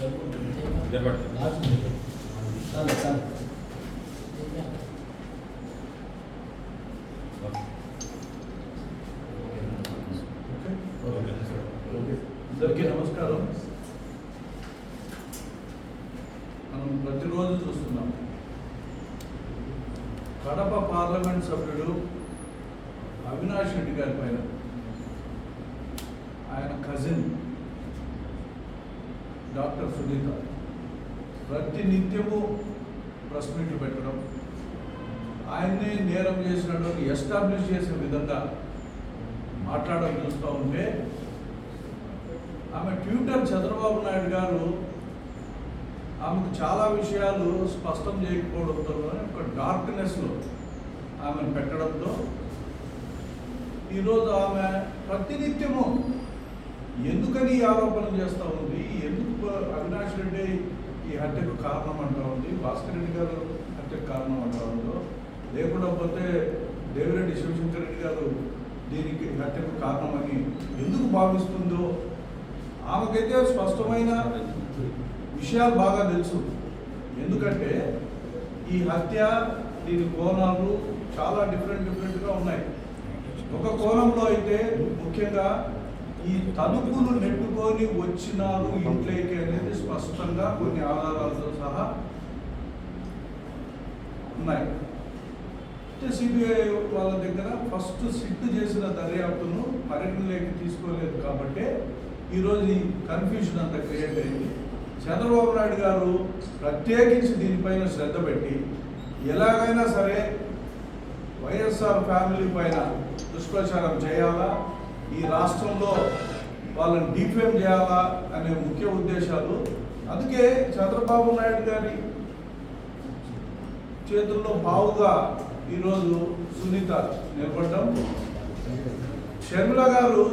అందరికీ నమస్కారం. మనం ప్రతిరోజు చూస్తున్నాం కడప పార్లమెంట్ సభ్యుడు అవినాష్ రెడ్డి గారి పైన ఆయన కజిన్ డాక్టర్ సునీత ప్రతి నిత్యము ప్రెస్ మీట్లు పెట్టడం, ఆయన్నే నేరం చేసినట్టు ఎస్టాబ్లిష్ చేసే విధంగా మాట్లాడడం చూస్తూ ఉంటే, ఆమె ట్విట్టర్ చంద్రబాబు నాయుడు గారు ఆమెకు చాలా విషయాలు స్పష్టం చేయకపోవడంతో ఒక డార్క్నెస్లో ఆమెను పెట్టడంతో ఈరోజు ఆమె ప్రతినిత్యము ఎందుకని ఈ ఆరోపణలు చేస్తూ ఉంది, ఎందుకు అవినాష్ రెడ్డి ఈ హత్యకు కారణం అంటూ ఉంది, భాస్కర్ రెడ్డి గారు హత్యకు కారణం అంటూ ఉందో, లేకుండా పోతే దేవిరెడ్డి శివశంకర్ రెడ్డి గారు దీనికి హత్యకు కారణమని ఎందుకు భావిస్తుందో ఆమెకైతే స్పష్టమైన విషయాలు బాగా తెలుసు. ఎందుకంటే ఈ హత్య దీని కోణాలు చాలా డిఫరెంట్గా ఉన్నాయి. ఒక కోణంలో అయితే ముఖ్యంగా ఈ తలుపులు నెట్టుకొని వచ్చినారు ఇంట్లోకి అనేది స్పష్టంగా కొన్ని ఆధారాలతో సహా ఉన్నాయి. సిబిఐ వాళ్ళ దగ్గర ఫస్ట్ సిట్ చేసిన దర్యాప్తును పరిగణలోకి తీసుకోలేదు కాబట్టి ఈరోజు ఈ కన్ఫ్యూజన్ అంతా క్రియేట్ అయింది. చంద్రబాబు నాయుడు గారు ప్రత్యేకించి దీనిపైన శ్రద్ధ పెట్టి ఎలాగైనా సరే వైఎస్ఆర్ ఫ్యామిలీ పైన దుష్ప్రచారం చేయాలా, ఈ రాష్ట్రంలో వాళ్ళని డిఫేమ్ చేయాలా అనే ముఖ్య ఉద్దేశాలు. అందుకే చంద్రబాబు నాయుడు గారి చేతుల్లో బావుగా ఈరోజు సునీత నిలబడ్డం. షర్మిల గారు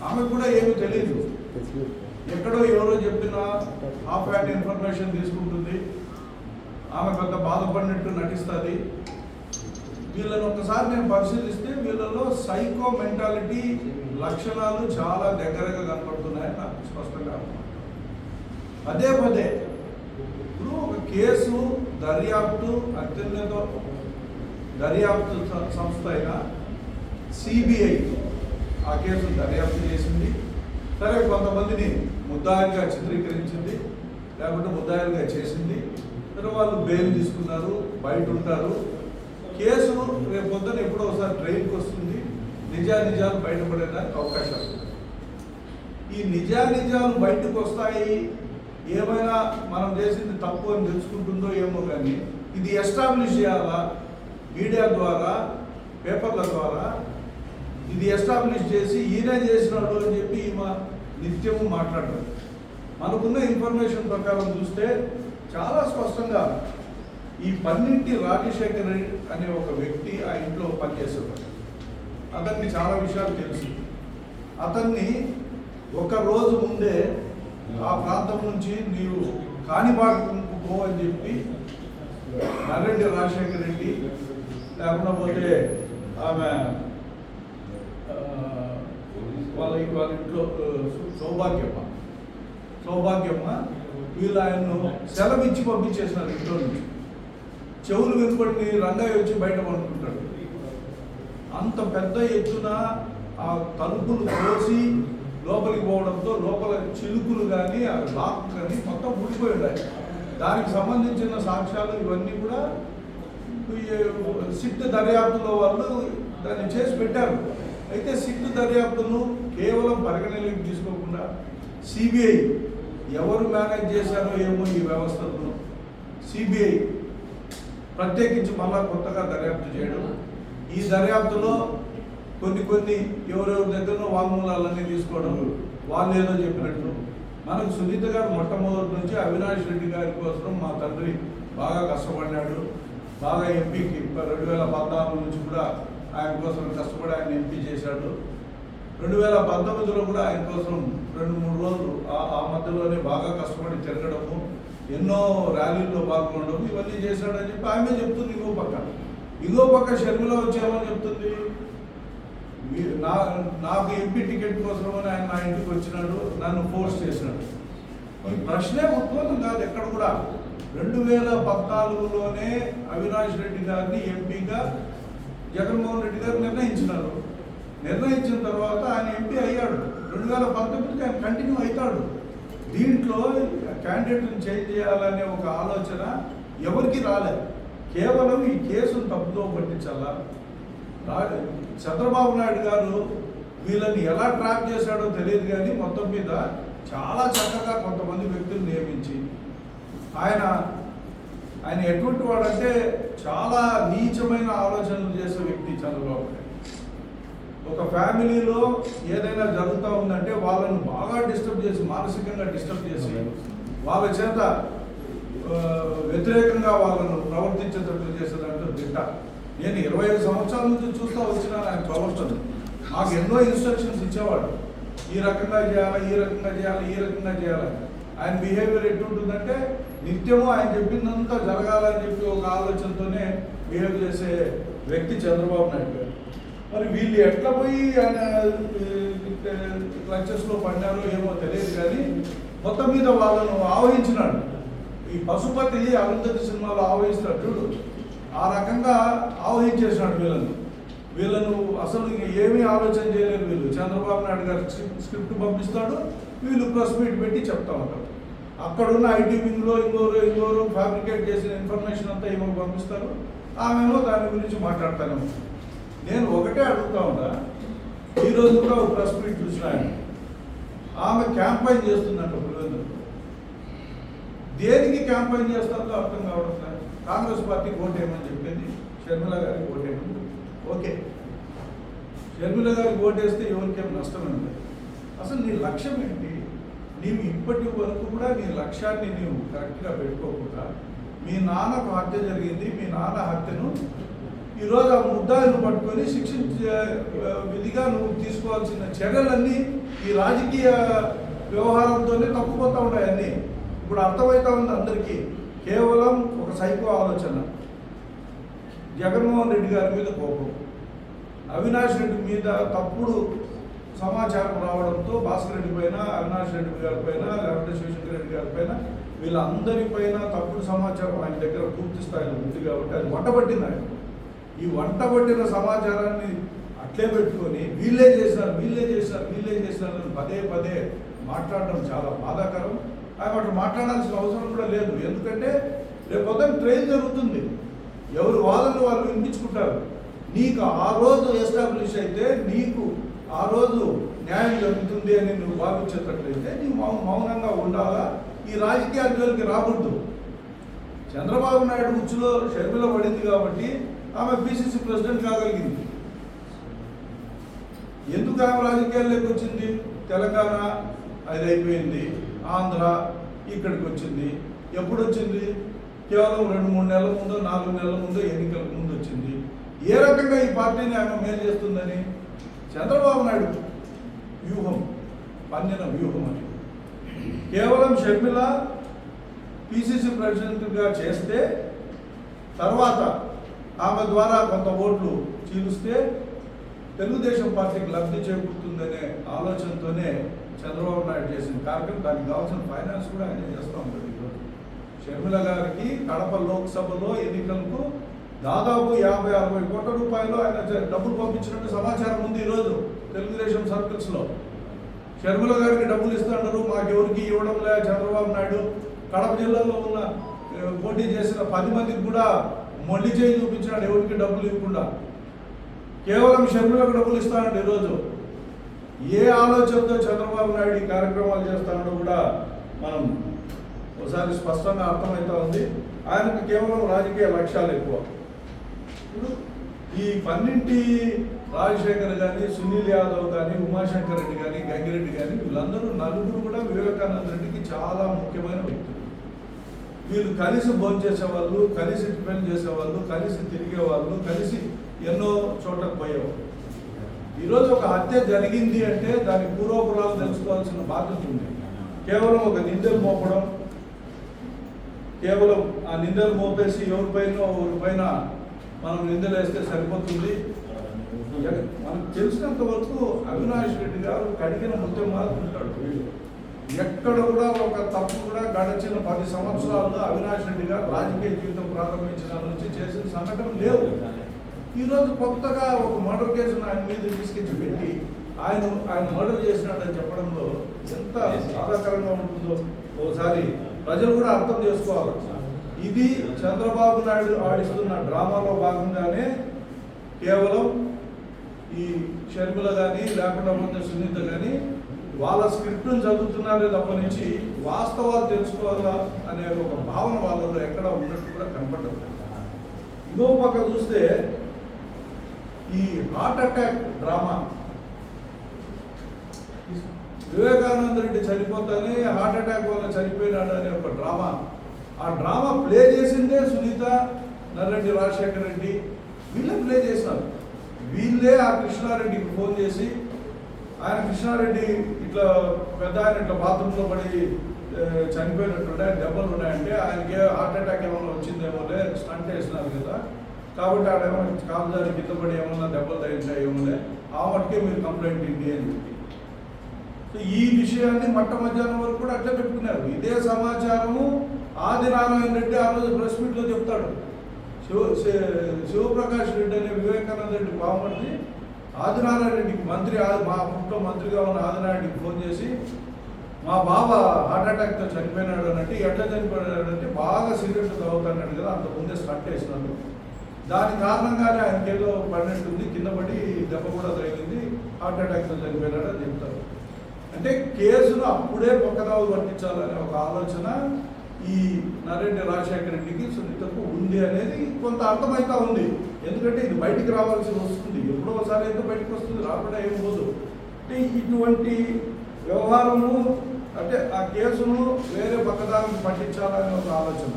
ఆమె కూడా ఏమీ తెలియదు, ఎక్కడో ఎవరో చెప్పిన హాఫ్ హ్యాండ్ ఇన్ఫర్మేషన్ తీసుకుంటుంది, ఆమె పెద్ద బాధపడినట్టు నటిస్తుంది. వీళ్ళని ఒకసారి నేను పరిశీలిస్తే వీళ్ళలో సైకో మెంటాలిటీ లక్షణాలు చాలా దగ్గరగా కనపడుతున్నాయని నాకు స్పష్టంగా పదే పదే. ఇప్పుడు ఒక కేసు దర్యాప్తు అత్యున్నత దర్యాప్తు సంస్థ అయిన సిబిఐ ఆ కేసును దర్యాప్తు చేసింది. సరే, కొంతమందిని ముద్దాయిలుగా చిత్రీకరించింది, లేకుంటే ముద్దాయిలుగా చేసింది. సరే, వాళ్ళు బెయిల్ తీసుకున్నారు, బయట ఉంటారు. కేసు రేపు పొద్దున ఎప్పుడో ఒకసారి ట్రైన్కి వస్తుంది, నిజాలు బయటపడేదానికి అవకాశాలు. ఈ నిజాలు బయటకు వస్తాయి, ఏమైనా మనం చేసింది తప్పు అని తెలుసుకుంటుందో ఏమో, కానీ ఇది ఎస్టాబ్లిష్ చేయాలా మీడియా ద్వారా, పేపర్ల ద్వారా. ఇది ఎస్టాబ్లిష్ చేసి ఈయనే చేసినాడు అని చెప్పి ఈమె నిత్యము మాట్లాడతారు. మనకున్న ఇన్ఫర్మేషన్ ప్రకారం చూస్తే చాలా స్పష్టంగా ఈ పన్నింటి రాజశేఖర్ రెడ్డి అనే ఒక వ్యక్తి ఆ ఇంట్లో పనిచేసేవాడు. అతనికి చాలా విషయాలు తెలుసు. అతన్ని ఒక రోజు ముందే ఆ ప్రాంతం నుంచి నీవు కాణిపాకంకు పో అని చెప్పి నరెడ్డి రాజశేఖర్ రెడ్డి, లేకుండా పోతే ఆమె వాళ్ళ ఇంట్లో సౌభాగ్యమ్మ వీళ్ళు ఆయన్ను సెలవు ఇచ్చి పంపించేసినారు ఇంట్లో నుంచి. చెవులు వినపడి రంగయ్య వచ్చి బయట పడుకుంటాడు. అంత పెద్ద ఎత్తున ఆ తలుపులు కోసి లోపలికి పోవడంతో లోపల చిలుకులు కానీ ఆ లాక్ కానీ మొత్తం ఊడిపోయి ఉన్నాయి. దానికి సంబంధించిన సాక్ష్యాలు ఇవన్నీ కూడా సిట్ దర్యాప్తులో వాళ్ళు దాన్ని చేసి పెట్టారు. అయితే సిట్ దర్యాప్తును కేవలం పరిగణలోకి తీసుకోకుండా సిబిఐ ఎవరు మేనేజ్ చేశారో ఏమో ఈ వ్యవస్థలను సిబిఐ ప్రత్యేకించి మళ్ళా కొత్తగా దర్యాప్తు చేయడం. ఈ దర్యాప్తులో కొన్ని ఎవరెవరి దగ్గర వాంగ్మూలాలన్నీ తీసుకోవడం, వాళ్ళు ఏదో చెప్పినట్టు. మనకు సునీత గారు మొట్టమొదటి నుంచి అవినాష్ రెడ్డి గారి కోసం మా తండ్రి బాగా కష్టపడినాడు, బాగా ఎంపీకి 2014 నుంచి కూడా ఆయన కోసం కష్టపడి ఆయన ఎంపీ చేశాడు. 2019లో కూడా ఆయన కోసం 2-3 రోజులు ఆ మధ్యలోనే బాగా కష్టపడి తిరగడము, ఎన్నో ర్యాలీల్లో పాల్గొనడం, ఇవన్నీ చేశాడని చెప్పి ఆమె చెప్తుంది. ఇంకో పక్క షర్మిల వచ్చేమని చెప్తుంది, నాకు ఎంపీ టికెట్ కోసమని ఆయన నా ఇంటికి వచ్చినాడు, నన్ను ఫోర్స్ చేసినాడు. ఈ ప్రశ్నే ఉత్పన్నం కాదు ఎక్కడ కూడా. 2014లోనే అవినాష్ రెడ్డి గారిని ఎంపీగా జగన్మోహన్ రెడ్డి గారు నిర్ణయించినారు. నిర్ణయించిన తర్వాత ఆయన ఎంపీ అయ్యాడు. 2019కి ఆయన కంటిన్యూ అవుతాడు. దీంట్లో క్యాండిడేట్ని చేంజ్ చేయాలనే ఒక ఆలోచన ఎవరికి రాలేదు. కేవలం ఈ కేసును తప్పుదో పట్టించాలా. చంద్రబాబు నాయుడు గారు వీళ్ళని ఎలా ట్రాప్ చేశాడో తెలియదు, కానీ మొత్తం మీద చాలా చక్కగా కొంతమంది వ్యక్తులు నియమించి ఆయన ఎటువంటి వాడంటే చాలా నీచమైన ఆలోచనలు చేసే వ్యక్తి చంద్రబాబు నాయుడు. ఒక ఫ్యామిలీలో ఏదైనా జరుగుతూ ఉందంటే వాళ్ళను బాగా డిస్టర్బ్ చేసి, మానసికంగా డిస్టర్బ్ చేసి, వాళ్ళ చేత వ్యతిరేకంగా వాళ్ళను ప్రవర్తించేటట్లు చేసేదంటూ దిట్ట. నేను 25 సంవత్సరాల నుంచి చూస్తూ వచ్చినా ఆయన ప్రవర్తన నాకు ఎన్నో ఇన్స్ట్రక్షన్స్ ఇచ్చేవాడు. ఈ రకంగా చేయాలి, ఈ రకంగా చేయాలి, ఈ రకంగా చేయాలి. ఆయన బిహేవియర్ ఎట్టుంటుందంటే నిత్యము ఆయన చెప్పిందంతా జరగాలని చెప్పి ఒక ఆలోచనతోనే బిహేవ్ చేసే వ్యక్తి చంద్రబాబు నాయుడు గారు. మరి వీళ్ళు ఎట్లా పోయి ఆయన క్లచెస్లో పడినారో ఏమో తెలియదు, కానీ మొత్తం మీద వాళ్ళను ఆవహించినాడు. ఈ పశుపతి అరుంధతి సినిమాలో ఆవహిస్తాడు చూడు, ఆ రకంగా ఆవహించేసినాడు వీళ్ళను అసలు ఏమీ ఆలోచన చేయలేరు వీళ్ళు. చంద్రబాబు నాయుడు గారు స్క్రిప్ట్ పంపిస్తాడు, వీళ్ళు ప్రెస్ మీట్ పెట్టి చెప్తా ఉంటారు. అక్కడున్న ఐటీ వింగ్లో ఇంకోరు ఫ్యాబ్రికేట్ చేసిన ఇన్ఫర్మేషన్ అంతా ఏమో పంపిస్తారు, ఆమెమో దాని గురించి మాట్లాడతాను. నేను ఒకటే అడుగుతా ఉన్నా, ఈరోజు కూడా ఒక ప్రెస్ మీట్ చూసిన ఆమె క్యాంపైన్ చేస్తుందంట పులివెందులకు. దేనికి క్యాంపైన్ చేస్తారో అర్థం కావడం లేదు. కాంగ్రెస్ పార్టీకి ఓటేయమని చెప్పింది, షర్మిల గారికి ఓటేయమని. ఓకే, షర్మిల గారికి ఓటేస్తే ఎవరికేం నష్టం ఉంది? అసలు నీ లక్ష్యం ఏంటి? నీవు ఇప్పటి వరకు కూడా నీ లక్ష్యాన్ని నీవు కరెక్ట్గా పెట్టుకోకుండా, మీ నాన్నకు హత్య జరిగింది, మీ నాన్న హత్యను ఈరోజు ఆ ముద్దాయిని పట్టుకొని శిక్షించే విధిగా నువ్వు తీసుకోవాల్సిన చర్యలన్నీ ఈ రాజకీయ వ్యవహారంతోనే తప్పుపోతూ ఉన్నాయి అన్నీ. ఇప్పుడు అర్థమవుతా ఉంది అందరికీ. కేవలం ఒక సైకో ఆలోచన, జగన్మోహన్ రెడ్డి గారి మీద కోపం, అవినాష్ రెడ్డి మీద తప్పుడు సమాచారం రావడంతో భాస్కర్ రెడ్డి పైన, అవినాష్ రెడ్డి గారి పైన, లేకపోతే శివశంకర్ రెడ్డి గారి పైన, వీళ్ళందరిపైన తప్పుడు సమాచారం ఆయన దగ్గర పూర్తి స్థాయిలో ఉంది. కాబట్టి అది వంటబట్టింది ఆయన. ఈ వంటబట్టిన సమాచారాన్ని అట్లే పెట్టుకొని వీళ్ళే చేశారు పదే పదే మాట్లాడడం చాలా బాధాకరం. ఆయన అట్లా మాట్లాడాల్సిన అవసరం కూడా లేదు. ఎందుకంటే రేపు పొద్దున్న ట్రైన్ జరుగుతుంది, ఎవరు వాళ్ళని వాళ్ళు వినిపించుకుంటారు. నీకు ఆ రోజు ఎస్టాబ్లిష్ అయితే, నీకు ఆ రోజు న్యాయం జరుగుతుంది అని నువ్వు భావించేటట్లయితే నీవు మౌనంగా ఉండాలా, ఈ రాజకీయాల్లోకి రాకూడదు. చంద్రబాబు నాయుడు ఉచ్చులో షర్మిల పడింది కాబట్టి ఆమె పిసిసి ప్రెసిడెంట్ కాగలిగింది. ఎందుకు ఆమె రాజకీయాల్లోకి వచ్చింది? తెలంగాణ అది అయిపోయింది, ఆంధ్ర ఇక్కడికి వచ్చింది. ఎప్పుడు వచ్చింది? కేవలం 2-3 నెలల ముందు, 4 నెలల ముందు, ఎన్నికలకు ముందు వచ్చింది. ఏ రకంగా ఈ పార్టీని ఆమె మేలు చేస్తుందని చంద్రబాబు నాయుడు పన్నిన వ్యూహం అని. కేవలం షర్మిల పిసిసి ప్రెసిడెంట్గా చేస్తే తర్వాత ఆమె ద్వారా కొంత ఓట్లు చీలుస్తే తెలుగుదేశం పార్టీకి లబ్ధి చేకూరుతుందనే ఆలోచనతోనే చంద్రబాబు నాయుడు చేసిన కార్యక్రమం. దానికి కావాల్సిన ఫైనాన్స్ కూడా ఆయన చేస్తూ ఉంటాడు. ఈరోజు షర్మిల గారికి కడప లోక్సభలో ఎన్నికలకు దాదాపు 50-60 కోట్ల రూపాయలు ఆయన డబ్బులు పంపించినట్టు సమాచారం ఉంది. ఈరోజు తెలుగుదేశం సర్కిల్స్లో షర్మిల గారికి డబ్బులు ఇస్తున్నారు, మాకెవరికి ఇవ్వడం లే చంద్రబాబు నాయుడు. కడప జిల్లాలో ఉన్న పోటీ చేసిన 10 మందికి కూడా మొండి చేయి చూపించినాడు, ఎవరికి డబ్బులు ఇవ్వకుండా. కేవలం షర్మిలకు డబ్బులు ఇస్తానండి. ఈరోజు ఏ ఆలోచనతో చంద్రబాబు నాయుడు ఈ కార్యక్రమాలు చేస్తాడో కూడా మనం ఒకసారి స్పష్టంగా అర్థమవుతా ఉంది. ఆయనకు కేవలం రాజకీయ లక్ష్యాలు ఎక్కువ. ఇప్పుడు ఈ 12 రాజశేఖర్ కానీ, సునీల్ యాదవ్ కానీ, ఉమాశంకర్ రెడ్డి కానీ, గంగిరెడ్డి కానీ, వీళ్ళందరూ నలుగురు కూడా వివేకానంద రెడ్డికి చాలా ముఖ్యమైన వ్యక్తులు. వీళ్ళు కలిసి భోంచేసేవాళ్ళు, కలిసి టిఫిన్ చేసేవాళ్ళు, కలిసి తిరిగేవాళ్ళు, కలిసి ఎన్నో చోట్లకు పోయేవాళ్ళు. ఈరోజు ఒక హత్య జరిగింది అంటే దాని పూర్వపురాలు తెలుసుకోవాల్సిన బాధ్యత ఉంది. కేవలం ఒక నిందలు మోపడం, కేవలం ఆ నిందలు మోపేసి ఎవరిపైన మనం నిందలు వేస్తే సరిపోతుంది. మనకు తెలిసినంత వరకు అవినాష్ రెడ్డి గారు కడిగిన ముత్యం మాత్రం ఉంటాడు. ఎక్కడ కూడా ఒక తప్పు కూడా గడిచిన 10 సంవత్సరాల్లో అవినాష్ రెడ్డి గారు రాజకీయ జీవితం ప్రారంభించిన నుంచి చేసిన సంఘటన లేవు. ఈరోజు కొత్తగా ఒక మర్డర్ కేసును ఆయన మీద తీసుకొచ్చి పెట్టి ఆయన మర్డర్ చేసినాడని చెప్పడంలో ఎంత బాధాకరంగా ఉంటుందో ఒకసారి ప్రజలు కూడా అర్థం చేసుకోవాలి. ఇది చంద్రబాబు నాయుడు ఆడిస్తున్న డ్రామాలో భాగంగానే కేవలం ఈ షర్మిల కానీ లేకుండా ఉన్న సునీత కానీ వాళ్ళ స్క్రిప్ట్ను చదువుతున్నారే తప్ప నుంచి వాస్తవాలు తెలుసుకోవాలా అనే ఒక భావన వాళ్ళలో ఎక్కడ ఉన్నట్టు కూడా కనపడదు. ఇంకో పక్క చూస్తే ఈ heart attack drama, Vivekananda Reddy చనిపోతానే హార్ట్ అటాక్ వల్ల చనిపోయినాడు అనే ఒక డ్రామా, ఆ డ్రామా ప్లే చేసిందే సునీత, నర్రెడ్డి రాజశేఖర రెడ్డి వీళ్ళే ప్లే చేసినారు. వీళ్ళే ఆ కృష్ణారెడ్డికి ఫోన్ చేసి ఆయన కృష్ణారెడ్డి ఇట్లా పెద్ద ఆయన ఇట్లా బాత్రూంలో పడి చనిపోయినట్టుండే, దెబ్బలు ఉన్నాయంటే ఆయనకి హార్ట్ అటాక్ ఏమైనా వచ్చిందేమోలే, స్టంట్ వేసినారు కదా కాబట్టి ఆడ ఏమైనా కాలుదారి కింద పడి ఏమన్నా దెబ్బలు తగ్గించాయేమోలే, ఆ మటుకే మీరు కంప్లైంట్ ఇవ్వండి అని చెప్పి. సో ఈ విషయాన్ని మధ్యాహ్నం వరకు కూడా అట్లా పెట్టుకున్నారు. ఇదే సమాచారము ఆదినారాయణ రెడ్డి ఆ రోజు ప్రెస్ మీట్లో చెప్తాడు. శివప్రకాష్ రెడ్డి అనే వివేకానంద రెడ్డి బామ్మడిని ఆదినారాయణ రెడ్డికి మంత్రి, మా అప్పట్లో మంత్రిగా ఉన్న ఆదినారాయణ రెడ్డికి ఫోన్ చేసి మా బాబా హార్ట్ అటాక్తో చనిపోయినాడు అన్నట్టు, ఎట్లా చనిపోయినాడంటే బాగా సిగరెట్ తాగుతాడు కదా, అంత ముందే స్టార్ట్ చేసినాడు, దాని కారణంగానే ఆయనకి ఏదో పడినట్టుంది, కింద పడి దెబ్బ కూడా తగిలింది, హార్ట్ అటాక్తో చనిపోయినాడు అని చెప్తారు. అంటే కేసును అప్పుడే పక్కదావు పట్టించాలనే ఒక ఆలోచన ఈ నర్రెడ్డి రాజశేఖర రెడ్డికి సునీతకు ఉంది అనేది కొంత అర్థమవుతా ఉంది. ఎందుకంటే ఇది బయటికి రావాల్సి వస్తుంది, ఎప్పుడో ఒకసారి అయితే బయటకు వస్తుంది, రాకుండా ఏం పోదు. అంటే ఇటువంటి వ్యవహారము అంటే ఆ కేసును వేరే పక్కదానికి పట్టించాలనే ఒక ఆలోచన.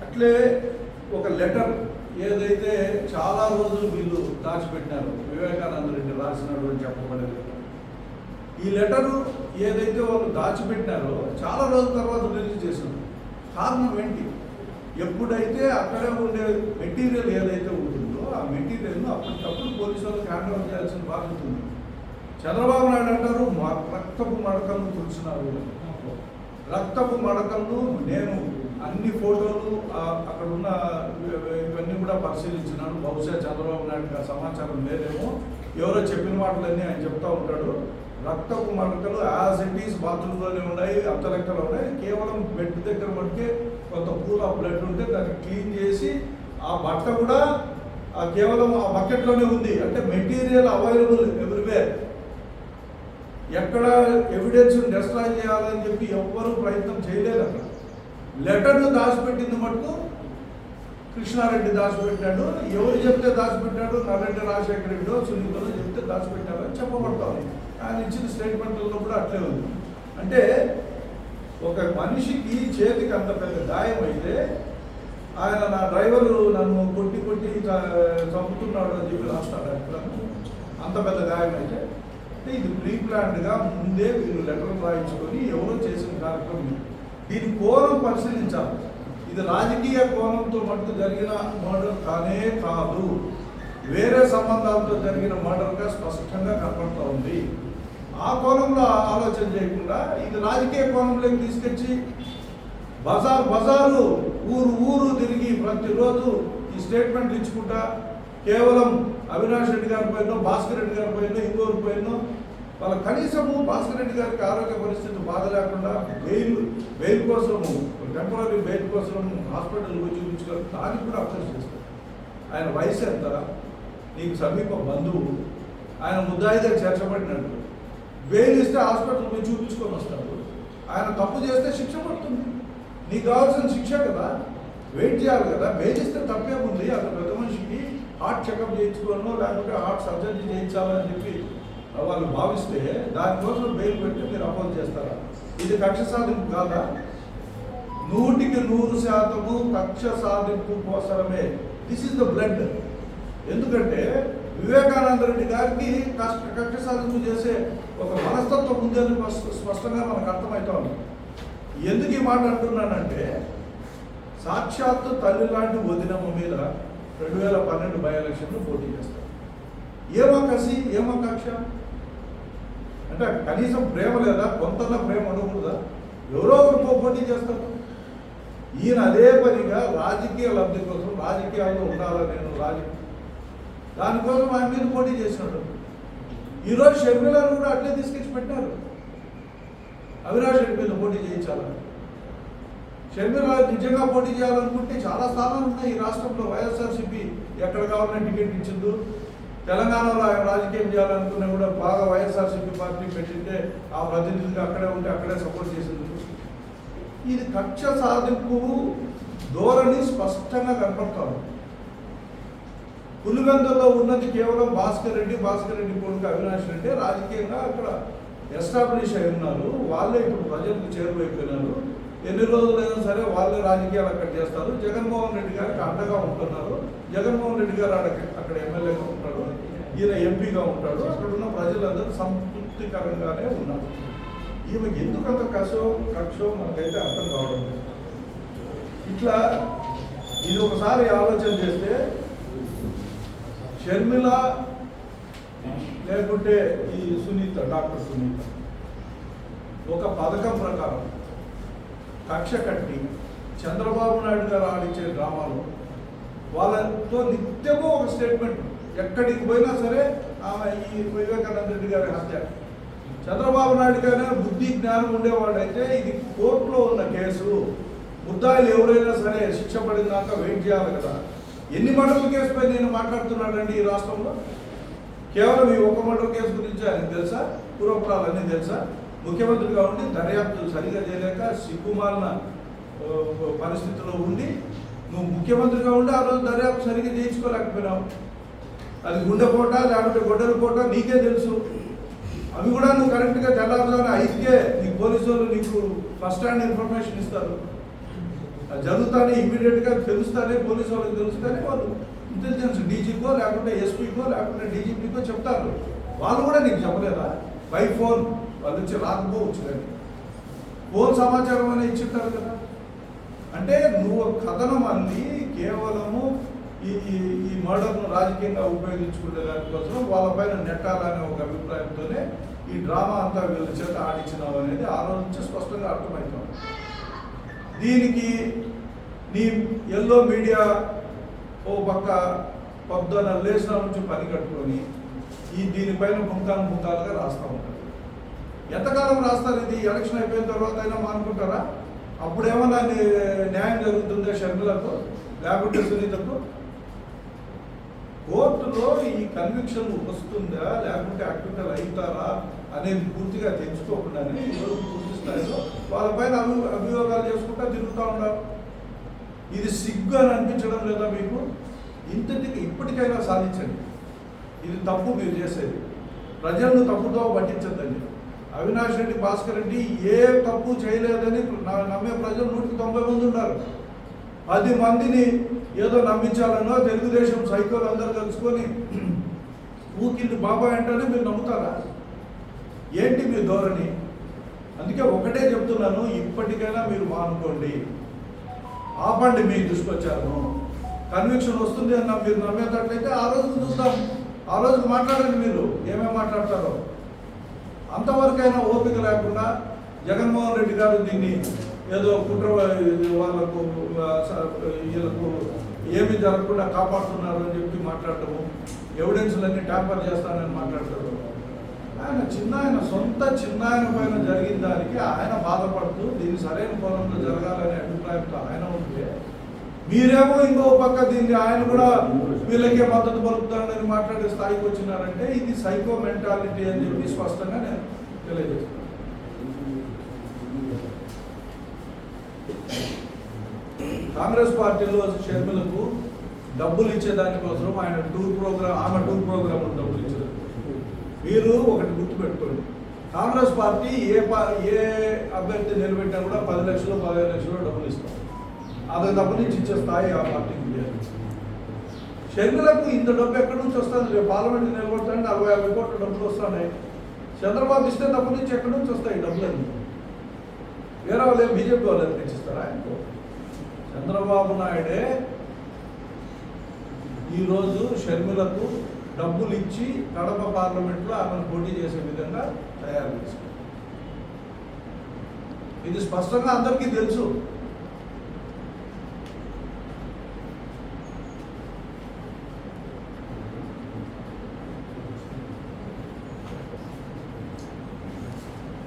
అట్లే ఒక లెటర్ ఏదైతే చాలా రోజులు వీళ్ళు దాచిపెట్టినారు, వివేకానంద రెడ్డి రాసినాడు అని చెప్పబడేది. ఈ లెటరు ఏదైతే వాళ్ళు దాచిపెట్టినారో చాలా రోజుల తర్వాత రిలీజ్ చేశారు. కారణం ఏంటి? ఎప్పుడైతే అక్కడే ఉండే మెటీరియల్ ఏదైతే ఉంటుందో ఆ మెటీరియల్ను అప్పటికప్పుడు పోలీసు వాళ్ళకి హ్యాండ్ ఓవర్ చేయాల్సిన బాధ్యత ఉంది. చంద్రబాబు నాయుడు అంటారు రక్తపు మడకలను తుడిచినారు. రక్తపు మడకలను నేను అన్ని ఫోటోలు అక్కడ ఉన్న ఇవన్నీ కూడా పరిశీలించినాను. బహుశా చంద్రబాబు నాయుడు సమాచారం లేదేమో, ఎవరో చెప్పిన మాటలన్నీ ఆయన చెప్తా ఉంటాడు. రక్తపు మడకలు యాజ్ ఇట్ ఈస్ బాత్రూంలోనే ఉన్నాయి, అంత లెక్కలో ఉన్నాయి. కేవలం బెడ్ దగ్గర మటుకే కొంత పూల్ ఆఫ్ బ్లడ్ ఉంటే దాన్ని క్లీన్ చేసి ఆ బట్ట కూడా కేవలం ఆ బకెట్లోనే ఉంది. అంటే మెటీరియల్ అవైలబుల్ ఎవ్రీవేర్. ఎక్కడ ఎవిడెన్స్ డిస్ట్రాయ్ చేయాలని చెప్పి ఎవ్వరూ ప్రయత్నం చేయలేదు. అక్కడ లెటర్ను దాచిపెట్టింది మటుకు కృష్ణారెడ్డి దాచిపెట్టాడు. ఎవరు చెప్తే దాచిపెట్టాడు? నర్రెడ్డి రాజశేఖర రెడ్డి సునీతలో చెప్తే దాచిపెట్టాడు అని చెప్పబడతాను. ఆయన ఇచ్చిన స్టేట్మెంట్లలో కూడా అట్లే ఉంది. అంటే ఒక మనిషికి చేతికి అంత పెద్ద గాయం అయితే ఆయన నా డ్రైవరు నన్ను కొట్టి చంపుతున్నాడు అని చెప్పి రాస్తాడు. అంత పెద్ద గాయం అయితే అంటే ఇది ప్రీ ప్లాన్డ్గా ముందే వీళ్ళు లెటర్ రాయించుకొని ఎవరో చేసిన కార్యక్రమం. దీని కోణం పరిశీలించాలి. ఇది రాజకీయ కోణంతో మటుకు జరిగిన మర్డర్ కానే కాదు, వేరే సంబంధాలతో జరిగిన మర్డర్గా స్పష్టంగా కనపడుతూ ఉంది. ఆ కోణంలో ఆలోచన చేయకుండా ఇది రాజకీయ కోణంలోకి తీసుకొచ్చి బజారు ఊరు తిరిగి ప్రతిరోజు ఈ స్టేట్మెంట్లు ఇచ్చుకుంటా కేవలం అవినాష్ రెడ్డి గారి పైన, భాస్కర్ రెడ్డి గారి పైన, ఇంకోరి పైన వాళ్ళ కనీసము భాస్కర్ రెడ్డి గారికి ఆరోగ్య పరిస్థితి బాధ లేకుండా బెయిల్ కోసము, టెంపరీ బెయిల్ కోసం హాస్పిటల్ పోయి చూపించుకొని దానికి కూడా అప్రోచ్ చేస్తారు. ఆయన వయసు ఎంత, నీకు సమీప బంధువు, ఆయన ముద్దాయిగా చేర్చబడినట్టు బెయిల్ ఇస్తే హాస్పిటల్ పోయి చూపించుకొని వస్తాడు. ఆయన తప్పు చేస్తే శిక్ష పడుతుంది. నీకు కావాల్సిన శిక్ష కదా, వెయిట్ చేయాలి కదా. బెయిల్ ఇస్తే తప్పేముంది? అంత పెద్ద మనిషికి హార్ట్ చెకప్ చేయించుకోనో లేకపోతే హార్ట్ సర్జరీ చేయించాలని చెప్పి వాళ్ళు భావిస్తే దానికోసం బెయిల్ పెట్టి మీరు అపోజ్ చేస్తారా? ఇది కక్ష సాధింపు కాదా? 100% కక్ష సాధింపు కోసమే. This is the blood. ఎందుకంటే వివేకానంద రెడ్డి గారికి కక్ష సాధింపు చేసే ఒక మనస్తత్వం ఉందని స్పష్టంగా మనకు అర్థమవుతోంది. ఎందుకు ఈ మాట అంటున్నానంటే సాక్షాత్తు తల్లి లాంటి వదినమ్మ మీద 2012 బై ఎలక్షన్లో పోటీ చేస్తారు. ఏమో కసి, ఏమో కక్ష. అంటే కనీసం ప్రేమ లేదా, కొంతన్నా ప్రేమ ఉండకూడదా? ఎవరో ఒకరు పోటీ చేస్తారు. ఈయన అదే పనిగా రాజకీయ లబ్ధి కోసం రాజకీయాల్లో ఉండాలని నేను దానికోసం ఆయన మీద పోటీ చేసినాడు. ఈరోజు షర్మిలను కూడా అట్లే తీసుకొచ్చి పెట్టారు. అవినాష్ రెడ్డి మీద పోటీ చేయించాలని. షర్మిల నిజంగా పోటీ చేయాలనుకుంటే చాలా స్థానాలు ఉన్నాయి ఈ రాష్ట్రంలో. వైఎస్ఆర్సీపీ ఎక్కడ కావాలని టికెట్ ఇచ్చింది. తెలంగాణలో ఆయన రాజకీయం చేయాలనుకున్నా కూడా బాగా వైఎస్ఆర్సీపీ పార్టీ పెట్టింటే ఆ ప్రతినిధిగా అక్కడే ఉంటే అక్కడే సపోర్ట్ చేసింది. ఇది కక్ష సాధింపు ధోరణి స్పష్టంగా కనపడతాం. పులివెందులో ఉన్నది కేవలం భాస్కర్ రెడ్డి కొడుకు అవినాష్ రెడ్డి రాజకీయంగా అక్కడ ఎస్టాబ్లిష్ అయి ఉన్నారు. వాళ్ళే ఇప్పుడు ప్రజలకు చేరువైపోయినారు. ఎన్ని రోజులైనా సరే వాళ్ళే రాజకీయాలు అక్కడ చేస్తారు. జగన్మోహన్ రెడ్డి గారికి అండగా ఉంటున్నారు. జగన్మోహన్ రెడ్డి గారు అక్కడ ఎమ్మెల్యేగా ఉంటాడు, ఈయన ఎంపీగా ఉంటాడు. అక్కడ ఉన్న ప్రజలందరూ సంతృప్తికరంగానే ఉన్నారు. ఈమెకి ఎందుకంత కక్షో మనకైతే అర్థం కావడం లేదు. ఇట్లా ఇది ఒకసారి ఆలోచన చేస్తే షర్మిల లేకుంటే ఈ డాక్టర్ సునీత ఒక పథకం ప్రకారం కక్ష కట్టి చంద్రబాబు నాయుడు గారు ఆడించే డ్రామాలో వాళ్ళతో నిత్యము ఒక స్టేట్మెంట్. ఎక్కడికి పోయినా సరే ఆమె ఈ వివేకానంద రెడ్డి గారి హత్య, చంద్రబాబు నాయుడు గారే బుద్ధి జ్ఞానం ఉండేవాడైతే ఇది కోర్టులో ఉన్న కేసు, ముద్దాయిలు ఎవరైనా సరే శిక్ష పడినాక వెయిట్ చేయాలి కదా. ఎన్ని మర్డర్ల కేసుపై నేను మాట్లాడుతున్నాడండి ఈ రాష్ట్రంలో? కేవలం ఈ ఒక మర్డర్ కేసు గురించి ఆయనకు తెలుసా? పూర్వపురాలన్నీ తెలుసా? ముఖ్యమంత్రిగా ఉండి దర్యాప్తులు సరిగా చేయలేక సిగ్గుమాలిన పరిస్థితిలో ఉండి నువ్వు ముఖ్యమంత్రిగా ఉండి ఆ రోజు దర్యాప్తు సరిగా చేయించుకోలేకపోయినావు. అది గుండెపోట లేకుంటే గొడ్డల పోట నీకే తెలుసు. అవి కూడా నువ్వు కరెక్ట్గా తెల్లారుజామున 5కే నీకు పోలీసు వాళ్ళు నీకు ఫస్ట్ హ్యాండ్ ఇన్ఫర్మేషన్ ఇస్తారు. అది జరుగుతానే ఇమ్మీడియట్గా తెలుస్తానే పోలీసు వాళ్ళకి తెలుస్తానే వాళ్ళు ఇంటెలిజెన్స్ డీజీకో లేకుంటే ఎస్పీకో లేకుంటే డీజీపీకో చెప్తారు. వాళ్ళు కూడా నీకు చెప్పలేదా? బై ఫోన్ వాళ్ళు వచ్చి రాకపోవచ్చు, కానీ ఫోన్ సమాచారం అనేది ఇచ్చింటారు కదా. అంటే నువ్వు కథనం అంది కేవలము ఈ మర్డర్ను రాజకీయంగా ఉపయోగించుకునే దానికోసం వాళ్ళపైన నెట్టాలనే ఒక అభిప్రాయంతోనే ఈ డ్రామా అంతా వీళ్ళ చేత ఆడించినావు అనేది ఆ రోజు నుంచి స్పష్టంగా అర్థమవుతాం. దీనికి నీ ఎల్లో మీడియా ఓ పక్క పొద్దున లేచిన నుంచి పని కట్టుకొని దీనిపైన ముఖాలుగా రాస్తూ ఉంటారు. ఎంతకాలం రాస్తారు? ఇది ఎలక్షన్ అయిపోయిన తర్వాత అయినా మానుకుంటారా? అప్పుడేమన్నా న్యాయం జరుగుతుందా షర్మిలకు లేకుంటే సునీతకు? కోర్టులో ఈ కన్విక్షన్ వస్తుందా లేకుంటే అక్విటల్ అవుతారా అనేది పూర్తిగా తెచ్చుకోకుండానే ఈరోజు పూర్తి స్థాయిలో వాళ్ళపైన అభియోగాలు చేసుకుంటా తిరుగుతూ ఉన్నారు. ఇది సిగ్గు అని అనిపించడం లేదా మీకు? ఇంతటికి ఇప్పటికైనా సాధించండి. ఇది తప్పు మీరు చేసేది. ప్రజలను తప్పుతో పట్టించద్దండి. అవినాష్ రెడ్డి, భాస్కర్ రెడ్డి ఏ తప్పు చేయలేదని నమ్మే ప్రజలు 190 మంది ఉన్నారు. 10 మందిని ఏదో నమ్మించాలనో తెలుగుదేశం సైకోలు అందరూ కలుసుకొని ఊకింది బాబాయ్ అంటేనే మీరు నమ్ముతారా? ఏంటి మీ ధోరణి? అందుకే ఒకటే చెప్తున్నాను, ఇప్పటికైనా మీరు మానుకోండి, ఆపండి మీ దుష్ప్రచారం. కన్విక్షన్ వస్తుంది అన్న మీరు నమ్మేటట్లయితే ఆ రోజు చూద్దాం, ఆ రోజు మాట్లాడండి. మీరు ఏమేమి మాట్లాడతారో అంతవరకైనా ఓపిక లేకుండా జగన్మోహన్ రెడ్డి గారు దీన్ని ఏదో కుట్ర వాళ్ళకు వీళ్ళకు ఏమీ జరగకుండా కాపాడుతున్నారు అని చెప్పి మాట్లాడటము, ఎవిడెన్స్లన్నీ ట్యాంపర్ చేస్తానని మాట్లాడతారు. ఆయన సొంత చిన్నాయన పైన జరిగిన దానికి ఆయన బాధపడుతూ దీన్ని సరైన కోణంలో జరగాలనే అభిప్రాయంతో ఆయన ఉంటే, మీరేమో ఇంకో పక్క దీన్ని ఆయన కూడా వీళ్ళకే మద్దతు పలుకుతాడని మాట్లాడే స్థాయికి వచ్చినారంటే ఇది సైకో మెంటాలిటీ అని చెప్పి స్పష్టంగా నేను తెలియజేస్తాను. కాంగ్రెస్ పార్టీలో షర్మిలకు డబ్బులు ఇచ్చేదానికోసం ఆమె టూర్ ప్రోగ్రామ్ డబ్బులు ఇచ్చారు. మీరు ఒకటి గుర్తుపెట్టుకోండి, కాంగ్రెస్ పార్టీ ఏ అభ్యర్థి నిలబెట్టినా కూడా 10 లక్షలు 15 లక్షలు డబ్బులు ఇస్తాం. అది డబ్బు నుంచి ఇచ్చే స్థాయి ఆ పార్టీకి లేదు. షర్మిలకు ఇంత డబ్బు ఎక్కడి నుంచి వస్తుంది? రేపు పార్లమెంట్ నిలబడతాయంటే 40-50 కోట్ల డబ్బులు వస్తున్నాయి. చంద్రబాబు ఇస్తే డబ్బు నుంచి ఎక్కడి నుంచి వస్తాయి డబ్బులన్నీ? వేరే వాళ్ళు బీజేపీ వాళ్ళు తెచ్చిస్తారా ఆయనకు? చంద్రబాబు నాయుడే ఈరోజు షర్మిలకు డబ్బులు ఇచ్చి కడప పార్లమెంట్లో ఆమెను పోటీ చేసే విధంగా తయారు చేశారు. ఇది స్పష్టంగా అందరికీ తెలుసు.